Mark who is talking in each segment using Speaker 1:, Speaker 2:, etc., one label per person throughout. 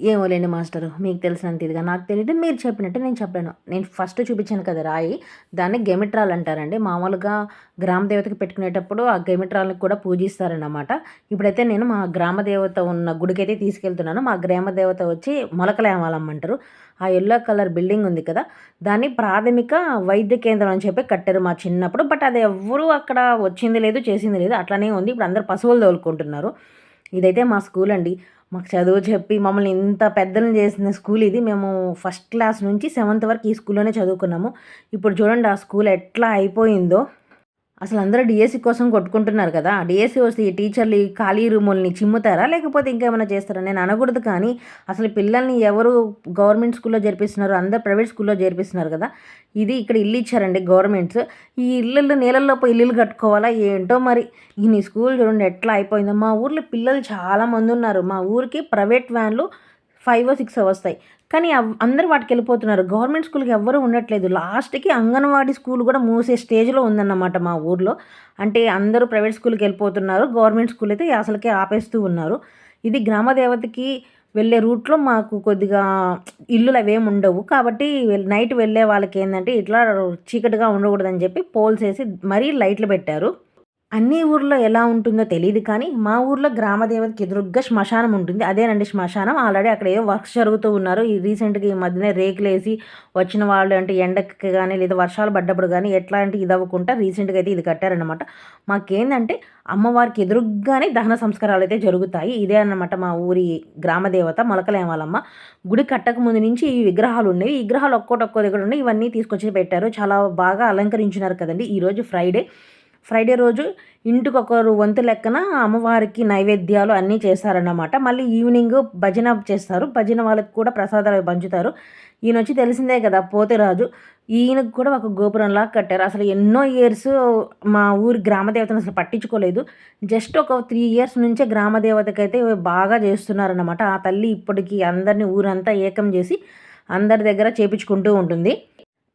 Speaker 1: ఏమోలేండి master, మీకు తెలిసినంత ఇదిగా నాకు తెలియదు, మీరు చెప్పినట్టు నేను చెప్పాను. నేను ఫస్ట్ చూపించాను కదా రాయి, దాన్ని గెమిట్రాల్ అంటారండి. మామూలుగా గ్రామ దేవతకి పెట్టుకునేటప్పుడు ఆ గెమిట్రాల్ని కూడా పూజిస్తారన్నమాట. ఇప్పుడైతే నేను మా గ్రామ దేవత ఉన్న గుడికైతే తీసుకెళ్తున్నాను. మా గ్రామ దేవత వచ్చి మొలకలేమలమ్మ అంటారు. ఆ యెల్లో కలర్ బిల్డింగ్ ఉంది కదా, దాన్ని ప్రాథమిక వైద్య కేంద్రం అని చెప్పి కట్టారు మా చిన్నప్పుడు. బట్ అది ఎవ్వరూ అక్కడ వచ్చింది లేదు, చేసింది లేదు, అట్లానే ఉంది. ఇప్పుడు అందరు పశువులు తోలుకుంటున్నారు. ఇదైతే మా స్కూల్ అండి. మాకు చదువు చెప్పి మమ్మల్ని ఇంత పెద్దలను చేసిన స్కూల్ ఇది. మేము ఫస్ట్ క్లాస్ నుంచి సెవెంత్ వరకు ఈ స్కూల్లోనే చదువుకున్నాము. ఇప్పుడు చూడండి ఆ స్కూల్ ఎట్లా అయిపోయిందో. అసలు అందరూ డీఎస్సీ కోసం కొట్టుకుంటున్నారు కదా! డీఎస్సీ వస్తే ఈ టీచర్లు ఈ ఖాళీ రూముల్ని చిమ్ముతారా? లేకపోతే ఇంకేమైనా చేస్తారా? నేను అనకూడదు కానీ, అసలు పిల్లల్ని ఎవరు గవర్నమెంట్ స్కూల్‌లో చేర్పిస్తున్నారు? అందరూ ప్రైవేట్ స్కూల్‌లో చేర్పిస్తున్నారు కదా! ఇది ఇక్కడ ఇల్లు ఇచ్చారండి గవర్నమెంట్స్. ఈ ఇల్లులు నీళ్ళల్లో పోయి ఇల్లులు కట్టుకోవాలా ఏంటో మరి! ఈ స్కూల్ చూడండి ఎట్లా అయిపోయిందో. మా ఊర్లో పిల్లలు చాలామందున్నారు. మా ఊరికి ప్రైవేట్ వ్యాన్‌లు 5, 6 వస్తాయి. కానీ అందరూ వాటికెళ్ళిపోతున్నారు. గవర్నమెంట్ స్కూల్‌కి ఎవ్వరూ ఉండట్లేదు. లాస్ట్‌కి అంగన్వాడీ స్కూల్ కూడా మూసే స్టేజ్‌లో ఉందన్నమాట మా ఊర్లో. అంటే అందరూ ప్రైవేట్ స్కూల్‌కెళ్ళిపోతున్నారు. గవర్నమెంట్ స్కూల్ అయితే అసలకే ఆపేస్తూ ఉన్నారు. ఇది గ్రామ దేవతకి వెళ్ళే రూట్‌లో మాకు కొద్దిగా ఇల్లులు అవేమి ఉండవు. కాబట్టి నైట్ వెళ్ళే వాళ్ళకేందంటే ఇట్లా చీకటిగా ఉండకూడదని చెప్పి పోల్స్ ఏసి మరీ లైట్లు పెట్టారు. అన్ని ఊర్లో ఎలా ఉంటుందో తెలీదు కానీ, మా ఊర్లో గ్రామ దేవతకి ఎదురుగ్గా శ్మశానం ఉంటుంది. అదేనండి శ్మశానం. ఆల్రెడీ అక్కడ ఏవో వర్క్స్ జరుగుతూ ఉన్నారు. రీసెంట్‌గా ఈ మధ్యనే రేకులేసి వచ్చిన వాళ్ళు అంటే ఎండకి గానీ, లేదా వర్షాలు పడ్డప్పుడు గానీ ఎట్లాంటి ఇదవ్వకుండా రీసెంట్‌గా అయితే ఇది కట్టారనమాట. మాకేందంటే అమ్మవారికి ఎదురుగ్గానే దహన సంస్కారాలైతే జరుగుతాయి. ఇదే అన్నమాట మా ఊరి గ్రామ దేవత మొలకలేమలమ్మ. గుడి కట్టక ముందు నుంచి ఈ విగ్రహాలుండేవి. ఈ విగ్రహాలు ఒక్కో దగ్గర ఉన్నాయి. ఇవన్నీ తీసుకొచ్చి పెట్టారు. చాలా బాగా అలంకరించినారు కదండీ! ఈరోజు ఫ్రైడే. ఫ్రైడే రోజు ఇంటికొకరు వంతు లెక్కన అమ్మవారికి నైవేద్యాలు అన్నీ చేస్తారన్నమాట. మళ్ళీ ఈవినింగ్ భజన చేస్తారు. భజన వాళ్ళకి కూడా ప్రసాదాలు పంచుతారు. ఈయనొచ్చి తెలిసిందే కదా పోతురాజు. ఈయనకు కూడా ఒక గోపురంలాగా కట్టారు. అసలు ఎన్నో ఇయర్స్ మా ఊరి గ్రామ దేవతను అసలు పట్టించుకోలేదు. జస్ట్ ఒక 3 ఇయర్స్ నుంచే గ్రామ దేవతకైతే బాగా చేస్తున్నారన్నమాట. ఆ తల్లి ఇప్పటికి అందరిని ఊరంతా ఏకం చేసి అందరి దగ్గర చేపించుకుంటూ ఉంటుంది.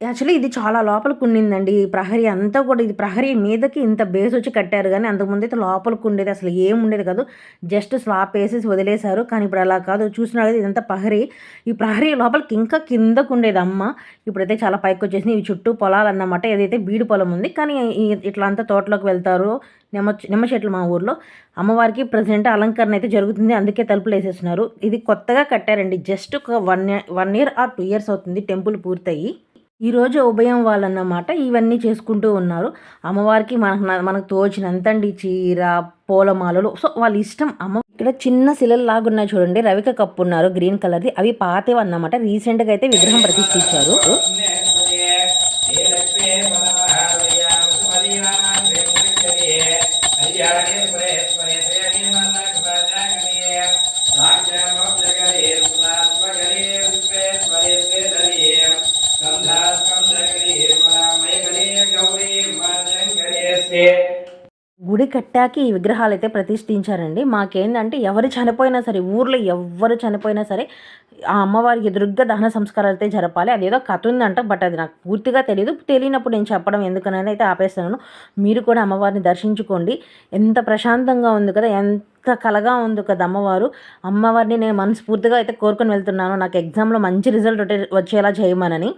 Speaker 1: యాక్చువల్లీ ఇది చాలా లోపలికుండిందండి. ఈ ప్రహరీ అంతా కూడా ఇది ప్రహరీ మీదకి ఇంత బేసొచ్చి కట్టారు గానీ, అంతకుముందైతే లోపలికుండేది. అసలు ఏముండేది కాదు. జస్ట్ స్లాపేసేసి వదిలేశారు. కానీ ఇప్పుడు అలా కాదు. చూసినా కదా ఇదంతా ప్రహరీ. ఈ ప్రహరీ లోపలికి ఇంకా కిందకుండేది అమ్మ. ఇప్పుడైతే చాలా పైకొచ్చేసింది. ఇవి చుట్టూ పొలాలన్నమాట. ఏదైతే బీడు పొలం ఉంది. కానీ ఇట్లా అంతా తోటలోకి వెళ్తారు. నిమ్మ చెట్లు మా ఊర్లో. అమ్మవారికి ప్రెజెంట్ అలంకరణ అయితే జరుగుతుంది. అందుకే తలుపులేసేస్తున్నారు. ఇది కొత్తగా కట్టారండి. జస్ట్ ఒక 1 ఇయర్ ఆర్ 2 ఇయర్స్ అవుతుంది టెంపుల్ పూర్తయ్యి. ఈరోజు ఉభయం వాళ్ళన్నమాట. ఇవన్నీ చేసుకుంటూ ఉన్నారు. అమ్మవారికి మనకు తోచినంతండి చీర, పూలమాలలు. సో, వాళ్ళ ఇష్టం. ఇక్కడ చిన్న శిలల్లాగున్నాయి చూడండి. రవిక కప్పున్నారు గ్రీన్ కలర్‌ది. అవి పాతవన్నమాట. రీసెంట్‌గా అయితే విగ్రహం ప్రతిష్ఠించారు. గుడి కట్టాక ఈ విగ్రహాలైతే ప్రతిష్ఠించారండి. మాకేందంటే ఎవరు చనిపోయినా సరే, ఊర్లో ఎవ్వరు చనిపోయినా సరే, ఆ అమ్మవారికి ఎదురుగ్గా దహన సంస్కారాలైతే జరపాలి. అదేదో కథ ఉందంట. బట్ అది నాకు పూర్తిగా తెలీదు. తెలియనప్పుడు నేను చెప్పడం ఎందుకనని అయితే ఆపేస్తున్నాను. మీరు కూడా అమ్మవారిని దర్శించుకోండి. ఎంత ప్రశాంతంగా ఉంది కదా! ఎంత కలగా ఉంది కదా అమ్మవారు. అమ్మవారిని నేను మనస్ఫూర్తిగా అయితే కోరుకొని వెళ్తున్నాను. నాకు ఎగ్జామ్‌లో మంచి రిజల్ట్ వచ్చేలా చేయమనని.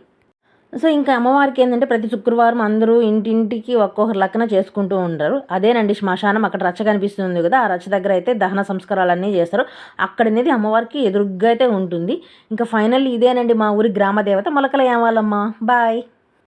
Speaker 1: సో, ఇంకా అమ్మవారికి ఏందంటే ప్రతి శుక్రవారం అందరూ ఇంటింటికి ఒక్కొక్క లెక్కన చేసుకుంటూ ఉంటారు. అదేనండి శ్మశానం. అక్కడ రచ్చ కనిపిస్తుంది కదా! ఆ రచ్చ దగ్గర అయితే దహన సంస్కారాలన్నీ చేస్తారు. అక్కడనేది అమ్మవారికి ఎదురుగ్గా అయితే ఉంటుంది. ఇంకా ఫైనల్లీ ఇదేనండి మా ఊరి గ్రామ దేవత మొలకల యామాలమ్మ. బాయ్.